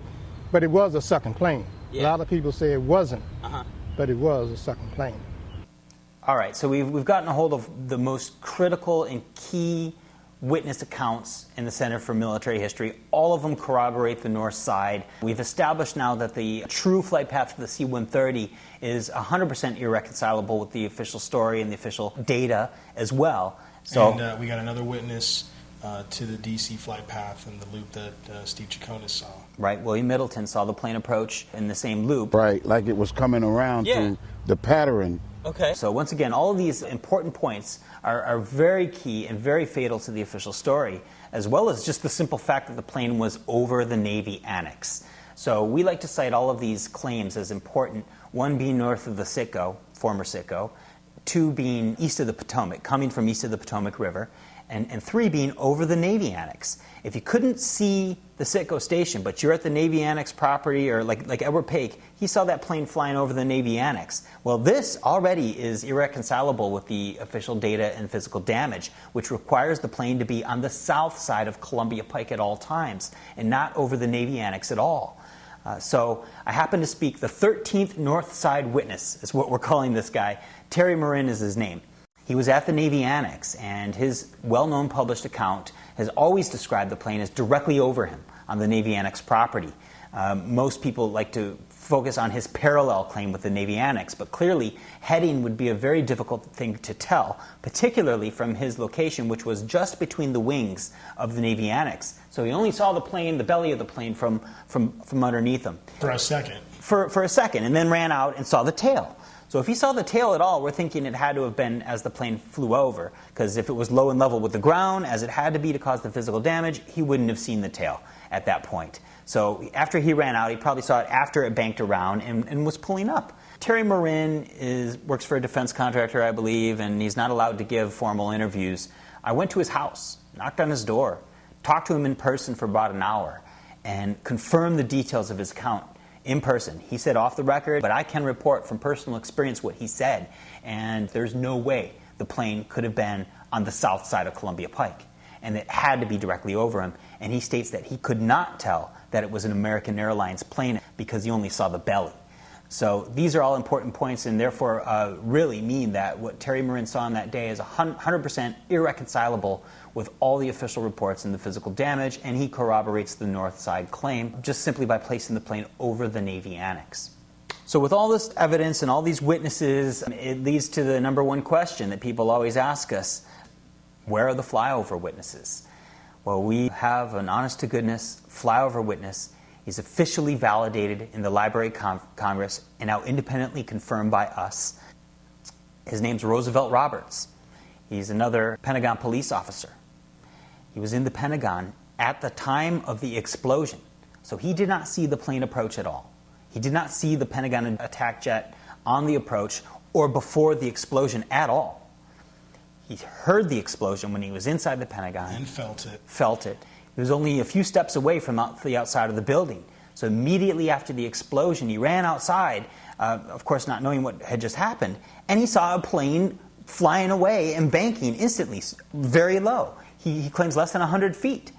But it was a second plane. Yeah. A lot of people say it wasn't, but it was a second plane. All right, so we've gotten a hold of the most critical and key witness accounts in the Center for Military History. All of them corroborate the north side. We've established now that the true flight path for the C-130 is 100% irreconcilable with the official story and the official data as well. So, and we got another witness to the DC flight path and the loop that Steve Chaconis saw. Right, William Middleton saw the plane approach in the same loop. Right, like it was coming around to the pattern. Okay. So once again, all of these important points are very key and very fatal to the official story, as well as just the simple fact that the plane was over the Navy annex. So we like to cite all of these claims as important, one being north of the Citgo, former Citgo, two being east of the Potomac, coming from east of the Potomac River, and three being over the Navy annex. If you couldn't see the Citgo station, but you're at the Navy annex property, or like Edward Paik, he saw that plane flying over the Navy annex. Well, this already is irreconcilable with the official data and physical damage, which requires the plane to be on the south side of Columbia Pike at all times, and not over the Navy annex at all. So I happen to speak the 13th North Side Witness, is what we're calling this guy. Terry Marin is his name. He was at the Navy Annex, and his well-known published account has always described the plane as directly over him on the Navy Annex property. Most people like to focus on his parallel claim with the Navy Annex, but clearly heading would be a very difficult thing to tell, particularly from his location, which was just between the wings of the Navy Annex. So he only saw the plane, the belly of the plane, from underneath him. For a second. For a second, and then ran out and saw the tail. So if he saw the tail at all, we're thinking it had to have been as the plane flew over, because if it was low and level with the ground, as it had to be to cause the physical damage, he wouldn't have seen the tail at that point. So after he ran out, he probably saw it after it banked around and was pulling up. Terry Marin works for a defense contractor, I believe, and he's not allowed to give formal interviews. I went to his house, knocked on his door, talked to him in person for about an hour, and confirmed the details of his account in person. He said off the record, but I can report from personal experience what he said, and there's no way the plane could have been on the south side of Columbia Pike, and it had to be directly over him. And he states that he could not tell that it was an American Airlines plane because he only saw the belly. So these are all important points, and therefore really mean that what Terry Marin saw on that day is 100% irreconcilable with all the official reports and the physical damage, and he corroborates the north side claim just simply by placing the plane over the Navy Annex. So with all this evidence and all these witnesses, it leads to the number one question that people always ask us: where are the flyover witnesses? Well, we have an honest-to-goodness flyover witness. He's officially validated in the Library of Congress and now independently confirmed by us. His name's Roosevelt Roberts. He's another Pentagon police officer. He was in the Pentagon at the time of the explosion, so he did not see the plane approach at all. He did not see the Pentagon attack jet on the approach or before the explosion at all. He heard the explosion when he was inside the Pentagon. And felt it. Felt it. He was only a few steps away from the outside of the building. So immediately after the explosion, he ran outside, of course not knowing what had just happened, and he saw a plane flying away and banking instantly, very low. He claims less than 100 feet.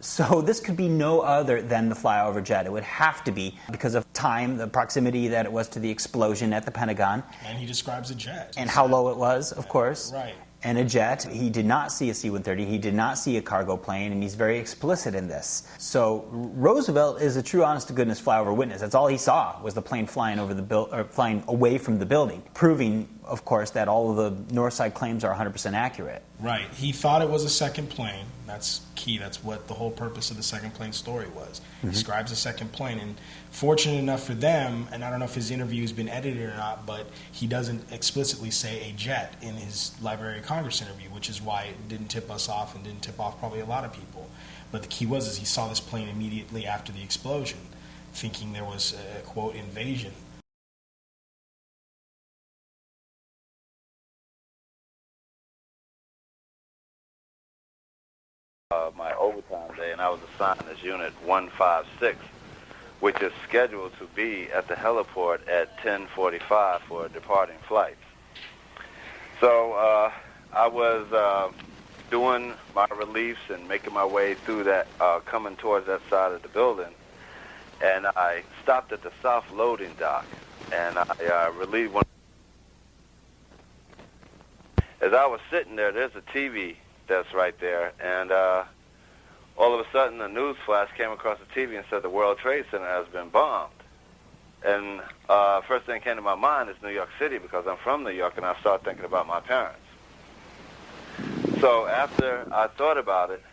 So this could be no other than the flyover jet. It would have to be because of time, the proximity that it was to the explosion at the Pentagon. And he describes a jet. And how low it was, of course. Right. And a jet. He did not see a C-130. He did not see a cargo plane, and he's very explicit in this. So Roosevelt is a true honest-to-goodness flyover witness. That's all he saw, was the plane flying over flying away from the building, proving, of course, that all of the north side claims are 100% accurate. Right. He thought it was a second plane. That's key. That's what the whole purpose of the second plane story was. He describes a second plane, and fortunate enough for them, and I don't know if his interview has been edited or not, but he doesn't explicitly say a jet in his Library of Congress interview, which is why it didn't tip us off and didn't tip off probably a lot of people. But the key was he saw this plane immediately after the explosion, thinking there was a, quote, invasion. My overtime day, and I was assigned as Unit 156, which is scheduled to be at the heliport at 10:45 for departing flights. So I was doing my reliefs and making my way through that, coming towards that side of the building, and I stopped at the south loading dock, and I relieved one. As I was sitting there, there's a TV that's right there, and all of a sudden a news flash came across the TV and said the World Trade Center has been bombed. And first thing came to my mind is New York City, because I'm from New York, and I started thinking about my parents. So after I thought about it,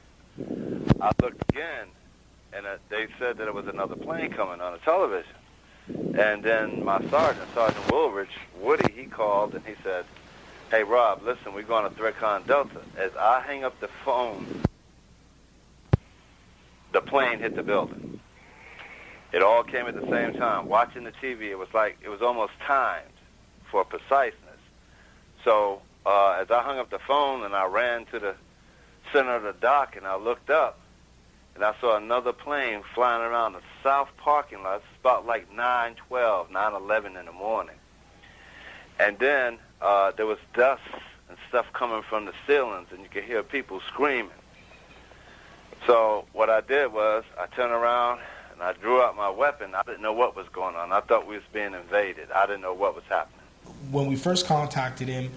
I looked again, and they said that it was another plane coming on the television. And then my sergeant, Sergeant Woolridge, Woody, he called and he said, "Hey, Rob, listen, we're going to Threadcon Delta." As I hang up the phone, the plane hit the building. It all came at the same time. Watching the TV, it was almost timed for preciseness. So as I hung up the phone and I ran to the center of the dock and I looked up and I saw another plane flying around the south parking lot. It's about like 9:12, 9:11 in the morning. And then there was dust and stuff coming from the ceilings, and you could hear people screaming. So what I did was I turned around and I drew out my weapon. I didn't know what was going on. I thought we was being invaded. I didn't know what was happening. When we first contacted him,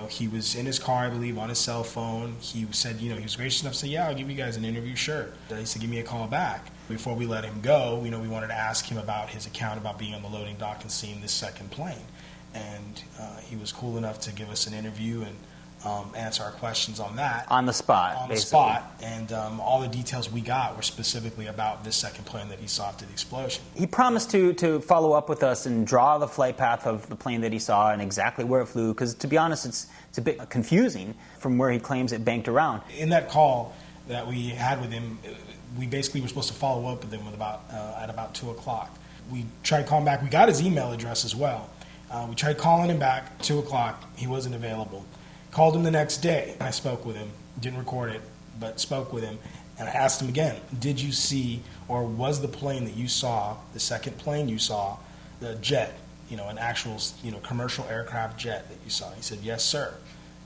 he was in his car, I believe, on his cell phone. He said, he was gracious enough to say, "Yeah, I'll give you guys an interview, sure." He said, "Give me a call back." Before we let him go, we wanted to ask him about his account about being on the loading dock and seeing this second plane. And he was cool enough to give us an interview and answer our questions on that. On the spot, On the basically. spot. And all the details we got were specifically about this second plane that he saw after the explosion. He promised to follow up with us and draw the flight path of the plane that he saw and exactly where it flew, because to be honest, it's a bit confusing from where he claims it banked around. In that call that we had with him, we basically were supposed to follow up with him at about 2 o'clock. We tried calling back. We got his email address as well. We tried calling him back, 2 o'clock. He wasn't available. Called him the next day. I spoke with him. Didn't record it, but spoke with him. And I asked him again, did you see, or was the plane that you saw, the second plane you saw, the jet, an actual, commercial aircraft jet that you saw? He said, yes, sir.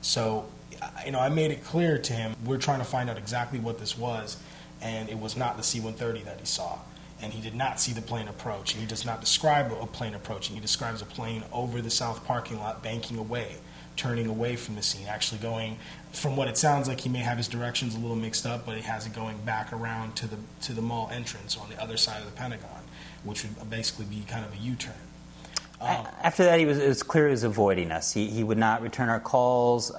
So, I made it clear to him, we're trying to find out exactly what this was, and it was not the C-130 that he saw. And he did not see the plane approach. And he does not describe a plane approaching. He describes a plane over the south parking lot, banking away, turning away from the scene, actually going, from what it sounds like, he may have his directions a little mixed up, but he has it going back around to the mall entrance on the other side of the Pentagon, which would basically be kind of a U-turn. After that, it was clear he was avoiding us. He would not return our calls.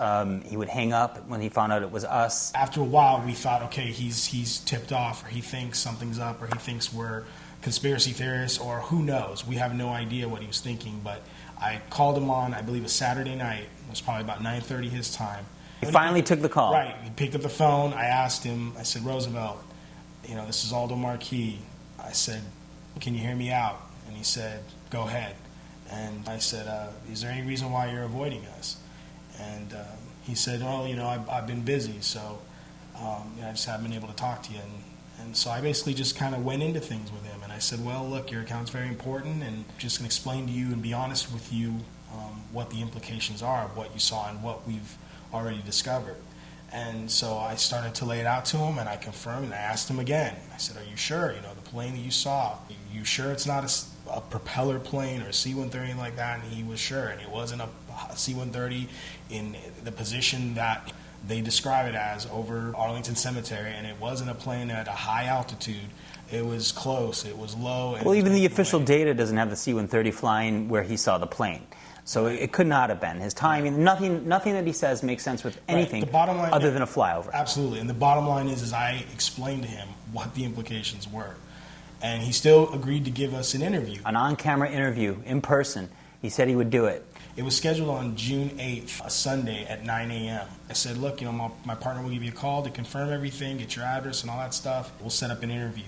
He would hang up when he found out it was us. After a while, we thought, okay, he's tipped off, or he thinks something's up, or he thinks we're conspiracy theorists, or who knows. We have no idea what he was thinking, but I called him on, I believe, a Saturday night. It was probably about 9:30 his time. He finally took the call. Right. He picked up the phone. I asked him, I said, Roosevelt, this is Aldo Marquis. I said, can you hear me out? And he said, go ahead. And I said, is there any reason why you're avoiding us? And he said, well, I've been busy, so I just haven't been able to talk to you. And so I basically just kind of went into things with him. And I said, well, look, your account's very important, and just going to explain to you and be honest with you what the implications are of what you saw and what we've already discovered. And so I started to lay it out to him, and I confirmed, and I asked him again. I said, are you sure? The plane that you saw, are you sure it's not a propeller plane or a C-130 like that? And he was sure, and it wasn't a C-130 in the position that they describe it as over Arlington Cemetery, and it wasn't a plane at a high altitude. It was close, it was low. And well, even the official data doesn't have the C-130 flying where he saw the plane. So it could not have been. His timing, nothing that he says makes sense with anything other than a flyover. Absolutely. And the bottom line is I explained to him what the implications were. And he still agreed to give us an interview. An on-camera interview, in person. He said he would do it. It was scheduled on June 8th, a Sunday at 9 a.m. I said, look, my partner will give you a call to confirm everything, get your address and all that stuff. We'll set up an interview.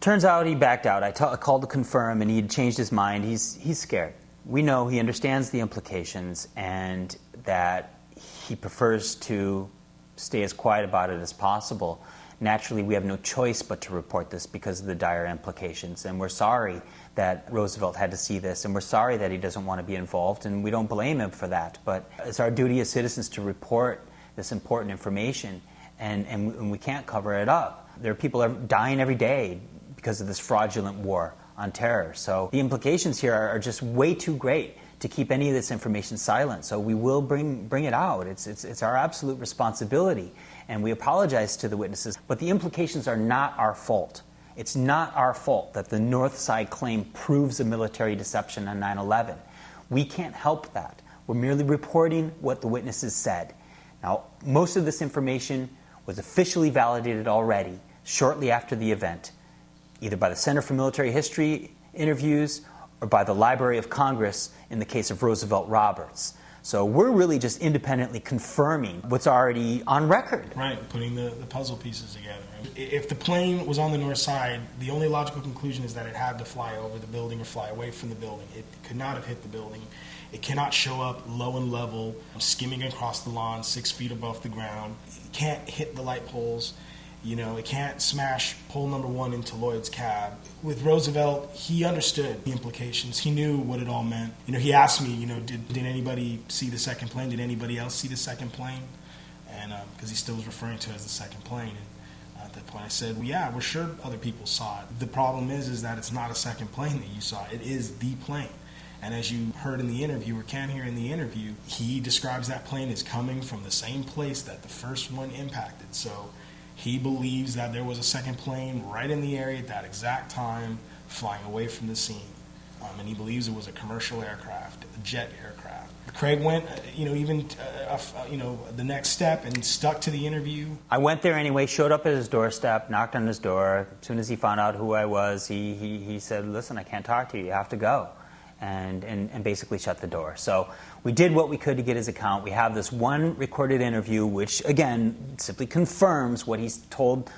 Turns out he backed out. I called to confirm, and he had changed his mind. He's scared. We know he understands the implications and that he prefers to stay as quiet about it as possible. Naturally, we have no choice but to report this because of the dire implications, and we're sorry that Roosevelt had to see this, and we're sorry that he doesn't want to be involved, and we don't blame him for that. But it's our duty as citizens to report this important information, and we can't cover it up. There are people dying every day because of this fraudulent war on terror. So the implications here are just way too great to keep any of this information silent. So we will bring it out. It's our absolute responsibility. And we apologize to the witnesses. But the implications are not our fault. It's not our fault that the North Side claim proves a military deception on 9/11. We can't help that. We're merely reporting what the witnesses said. Now, most of this information was officially validated already shortly after the event, either by the Center for Military History interviews or by the Library of Congress in the case of Roosevelt Roberts. So we're really just independently confirming what's already on record. Right, putting the puzzle pieces together. If the plane was on the north side, the only logical conclusion is that it had to fly over the building or fly away from the building. It could not have hit the building. It cannot show up low and level, skimming across the lawn 6 feet above the ground. It can't hit the light poles. It can't smash pole number 1 into Lloyd's cab. With Roosevelt, he understood the implications. He knew what it all meant. He asked me, did anybody see the second plane? Did anybody else see the second plane? And because he still was referring to it as the second plane. And at that point I said, well, yeah, we're sure other people saw it. The problem is that it's not a second plane that you saw. It is the plane. And as you heard in the interview, or can hear in the interview, he describes that plane as coming from the same place that the first one impacted. So He believes that there was a second plane right in the area at that exact time, flying away from the scene. And he believes it was a commercial aircraft, a jet aircraft. Craig went, the next step and stuck to the interview. I went there anyway, showed up at his doorstep, knocked on his door. As soon as he found out who I was, he said, listen, I can't talk to you, you have to go. And basically shut the door. So we did what we could to get his account. We have this one recorded interview, which, again, simply confirms what he's told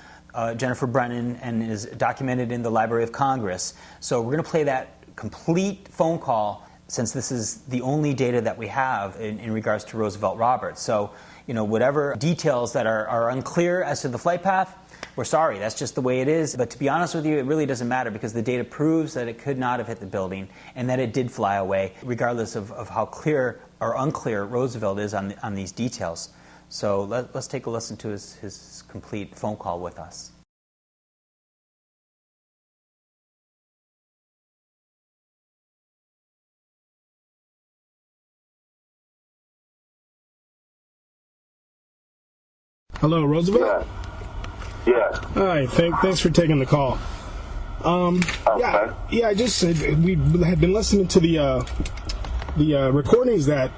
Jennifer Brennan and is documented in the Library of Congress. So we're going to play that complete phone call, since this is the only data that we have in regards to Roosevelt Roberts. So, whatever details that are unclear as to the flight path, we're sorry, that's just the way it is. But to be honest with you, it really doesn't matter, because the data proves that it could not have hit the building and that it did fly away, regardless of how clear or unclear Roosevelt is on these details. So let's take a listen to his complete phone call with us. Hello, Roosevelt? Yeah. Hi, thanks for taking the call. Okay. I just we had been listening to the recordings that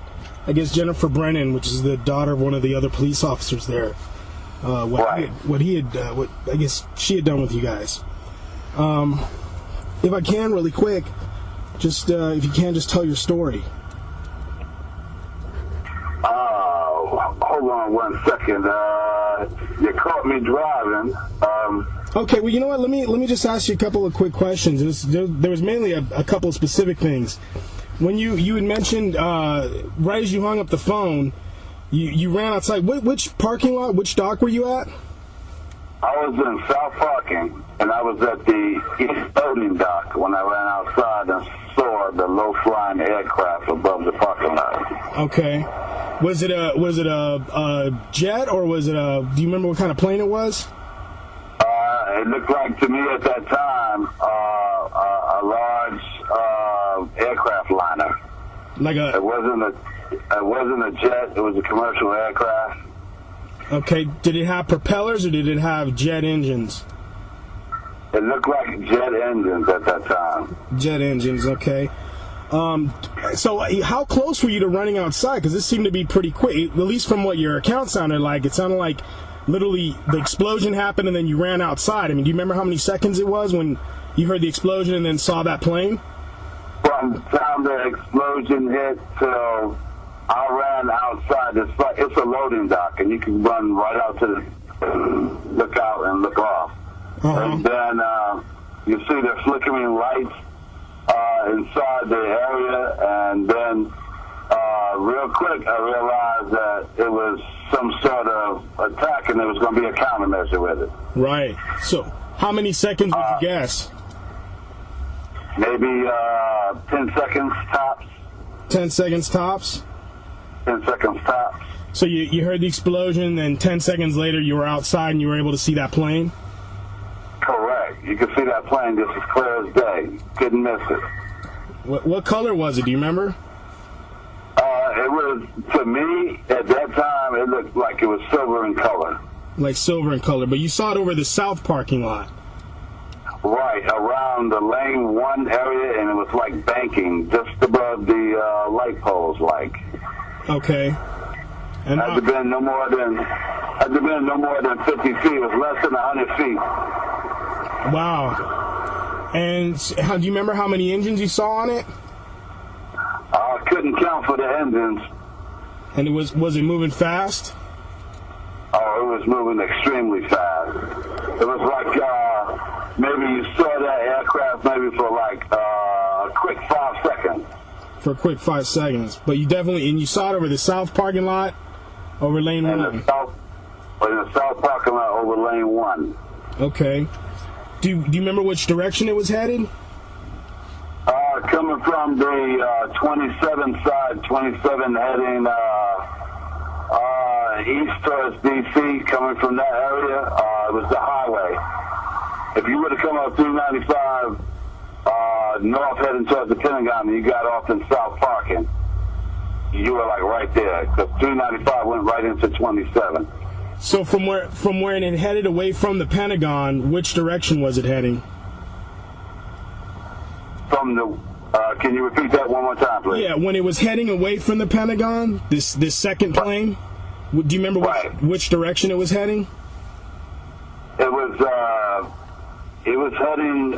I guess Jennifer Brennan, which is the daughter of one of the other police officers there, what I guess she had done with you guys. If I can, really quick, just if you can, just tell your story. Hold on 1 second. You caught me driving. Okay, well, you know what? Let me just ask you a couple of quick questions. There was mainly a couple of specific things. When you had mentioned right as you hung up the phone, you ran outside. Which parking lot? Which dock were you at? I was in South Parking, and I was at the East Loading Dock when I ran outside and saw the low-flying aircraft above the parking lot. Okay. Was it a jet, or was it do you remember what kind of plane it was? It looked like to me at that time a large aircraft liner. It wasn't a jet. It was a commercial aircraft. Okay. Did it have propellers, or did it have jet engines? It looked like jet engines at that time. Jet engines. Okay. So how close were you to running outside? Because this seemed to be pretty quick, at least from what your account sounded like. It sounded like literally the explosion happened and then you ran outside. I mean, do you remember how many seconds it was when you heard the explosion and then saw that plane? From the time the explosion hit till I ran outside. It's a loading dock, and you can run right out to the look out and look off. And then you see the flickering lights inside the area, and then real quick I realized that it was some sort of attack and there was going to be a countermeasure with it. Right. So how many seconds would you guess? Maybe 10 seconds tops. 10 seconds tops? 10 seconds tops. So you heard the explosion, and 10 seconds later you were outside and you were able to see that plane? Correct. You could see that plane just as clear as day. Couldn't miss it. What color was it? Do you remember? It was, to me, at that time, it looked like it was silver in color. Like silver in color, but you saw it over the south parking lot. Right, around the lane 1 area, and it was like banking, just above the light poles, like. Okay. And had been no more than 50 feet. It was less than 100 feet. Wow. And do you remember how many engines you saw on it? I couldn't count for the engines. And was it moving fast? Oh, it was moving extremely fast. It was like maybe you saw that aircraft maybe for like a quick 5 seconds. For a quick 5 seconds. But you you saw it over the south parking lot, over lane 1? In the south parking lot over lane 1. Okay. Do you remember which direction it was headed? Coming from the 27 side, 27 heading east towards D.C., coming from that area, it was the highway. If you were to come up 395 north heading towards the Pentagon and you got off in South Parking, you were like right there, because 395 went right into 27. So from where it headed away from the Pentagon, which direction was it heading? From the, can you repeat that one more time, please? Yeah, when it was heading away from the Pentagon, this second plane, do you remember which direction it was heading? It was heading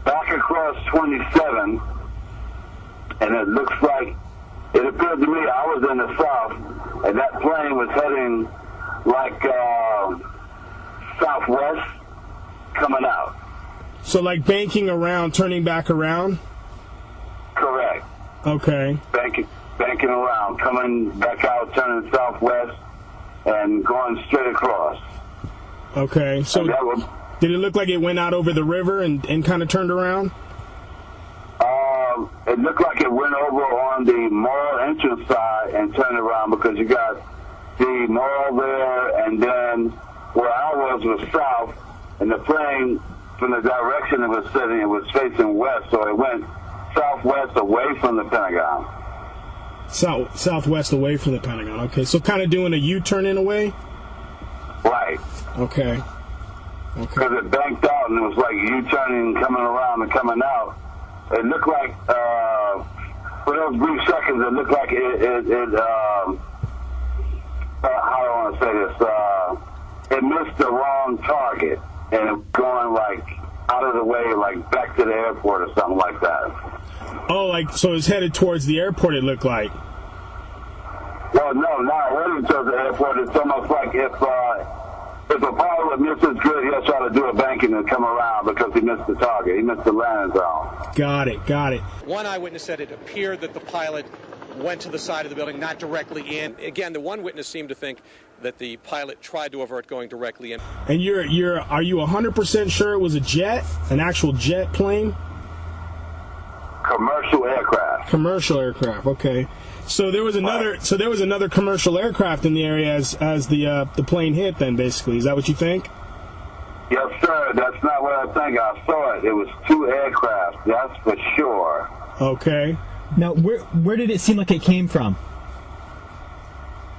back across 27, and it looks like, it appeared to me, I was in the south, and that plane was heading like southwest, coming out. So like banking around, turning back around? Correct. Okay. Banking around, coming back out, turning southwest, and going straight across. Okay. So did it look like it went out over the river and kind of turned around? It looked like it went over on the mall entrance side and turned around, because you got the mall there, and then where I was south, and the plane, from the direction it was sitting, it was facing west, so it went southwest away from the Pentagon. Southwest away from the Pentagon. Okay, so kind of doing a U-turn in a way? Right. Okay. Because it banked out, and it was like U-turning, coming around and coming out. It looked like, for those brief seconds, it looked like how do I want to say this? It missed the wrong target, and it was going like out of the way, like back to the airport or something like that. Oh, like, so it's headed towards the airport, it looked like. Well, no, not heading towards the airport. It's almost like if a pilot misses good, he'll try to do a banking and come around because he missed the target. He missed the landing zone. Got it. One eyewitness said it appeared that the pilot went to the side of the building, not directly in. Again, the one witness seemed to think that the pilot tried to avert going directly in. And are you 100% sure it was a jet, an actual jet plane? Commercial aircraft. Commercial aircraft. Okay. So there was another commercial aircraft in the area as the plane hit. Then basically, is that what you think? Yes, sir. That's not what I think. I saw it. It was two aircraft. That's for sure. Okay. Now, where did it seem like it came from?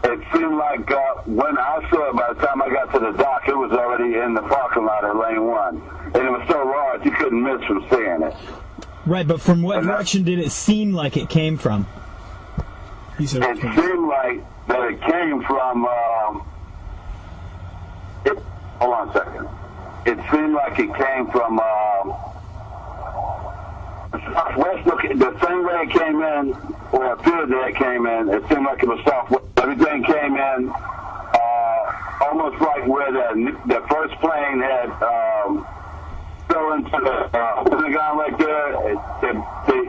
It seemed like when I saw it, by the time I got to the dock, it was already in the parking lot of Lane 1. And it was so large, you couldn't miss from seeing it. Right, but from what direction did it seem like it came from? It seemed like that it came from, hold on a second. It seemed like it came from southwest, the same way it came in, or appeared that it came in, it seemed like it was southwest. Everything came in almost like where the first plane had fell into the Pentagon right there.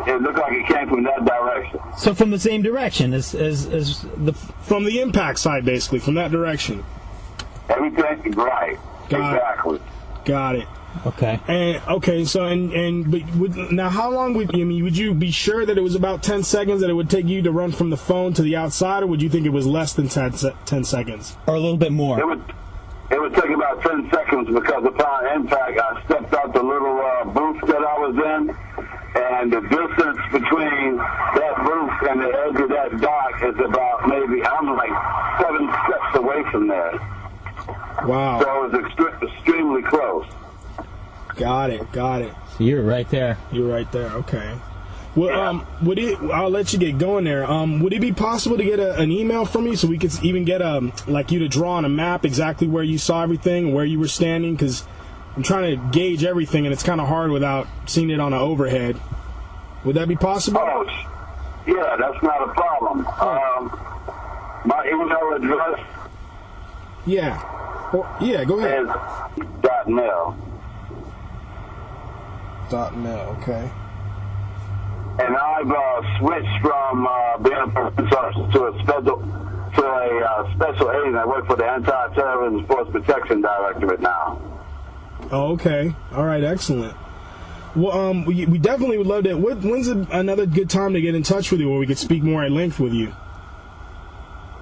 It looked like it came from that direction. So from the same direction as from the impact side, basically, from that direction. Everything, right. Exactly. Got it. Okay. Now, how long would you be sure that it was about 10 seconds that it would take you to run from the phone to the outside, or would you think it was less than 10 seconds? Or a little bit more? It would take about 10 seconds because upon impact, I stepped out the little booth that I was in, and the distance between that booth and the edge of that dock is about I'm like 7 steps away from there. Wow. So it was extremely close. Got it. So you're right there. Okay. Well, I'll let you get going there. Would it be possible to get an email from you so we could even get you to draw on a map exactly where you saw everything, where you were standing? Because I'm trying to gauge everything, and it's kind of hard without seeing it on an overhead. Would that be possible? Oh, yeah, that's not a problem. My email address. Yeah. Go ahead. Is .mil. .mil. Okay. And I've switched from being a professor to a special agent. I work for the Anti-Terrorism Force Protection Directorate now. Oh, okay. All right. Excellent. Well, we definitely would love that. When's another good time to get in touch with you where we could speak more at length with you?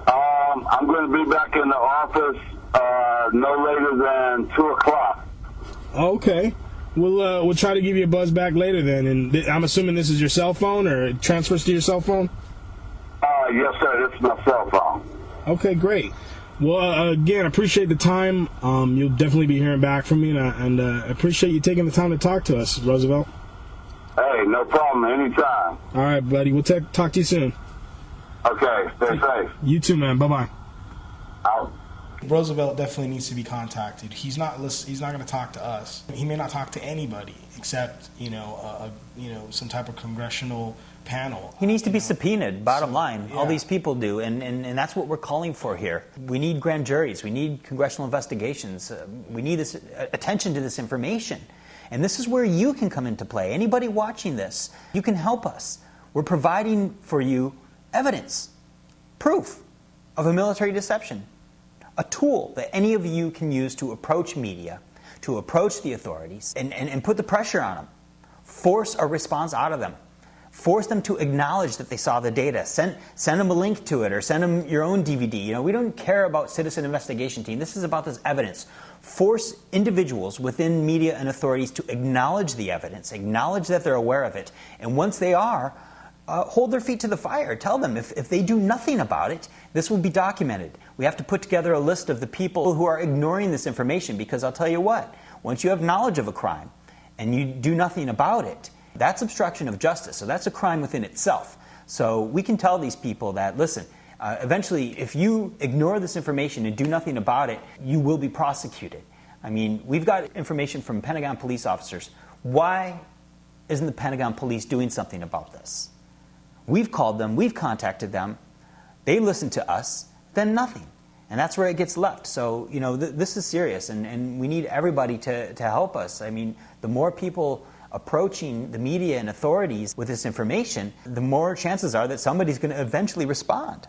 I'm going to be back in the office no later than 2 o'clock. Okay. We'll try to give you a buzz back later then, and I'm assuming this is your cell phone, or it transfers to your cell phone? Yes, sir. This is my cell phone. Okay, great. Well, again, appreciate the time. You'll definitely be hearing back from me, and appreciate you taking the time to talk to us, Roosevelt. Hey, no problem. Anytime. All right, buddy. We'll talk to you soon. Okay. Stay safe. You too, man. Bye-bye. Out. Roosevelt definitely needs to be contacted. He's not going to talk to us. He may not talk to anybody except some type of congressional panel. He needs to be subpoenaed, bottom line. Yeah. All these people do, and that's what we're calling for here. We need grand juries. We need congressional investigations. We need this attention to this information. And this is where you can come into play. Anybody watching this, you can help us. We're providing for you evidence, proof of a military deception, a tool that any of you can use to approach media, to approach the authorities, and put the pressure on them. Force a response out of them. Force them to acknowledge that they saw the data. Send them a link to it, or send them your own DVD. You know, we don't care about citizen investigation team. This is about this evidence. Force individuals within media and authorities to acknowledge the evidence, acknowledge that they're aware of it, and once they are, hold their feet to the fire. Tell them if they do nothing about it, this will be documented. We have to put together a list of the people who are ignoring this information, because I'll tell you what, once you have knowledge of a crime and you do nothing about it, that's obstruction of justice. So that's a crime within itself. So we can tell these people that, listen, eventually if you ignore this information and do nothing about it, you will be prosecuted. I mean, we've got information from Pentagon police officers. Why isn't the Pentagon police doing something about this? We've called them, we've contacted them, they listen to us, then nothing. And that's where it gets left. So, you know, this is serious, and we need everybody to help us. I mean, the more people approaching the media and authorities with this information, the more chances are that somebody's going to eventually respond.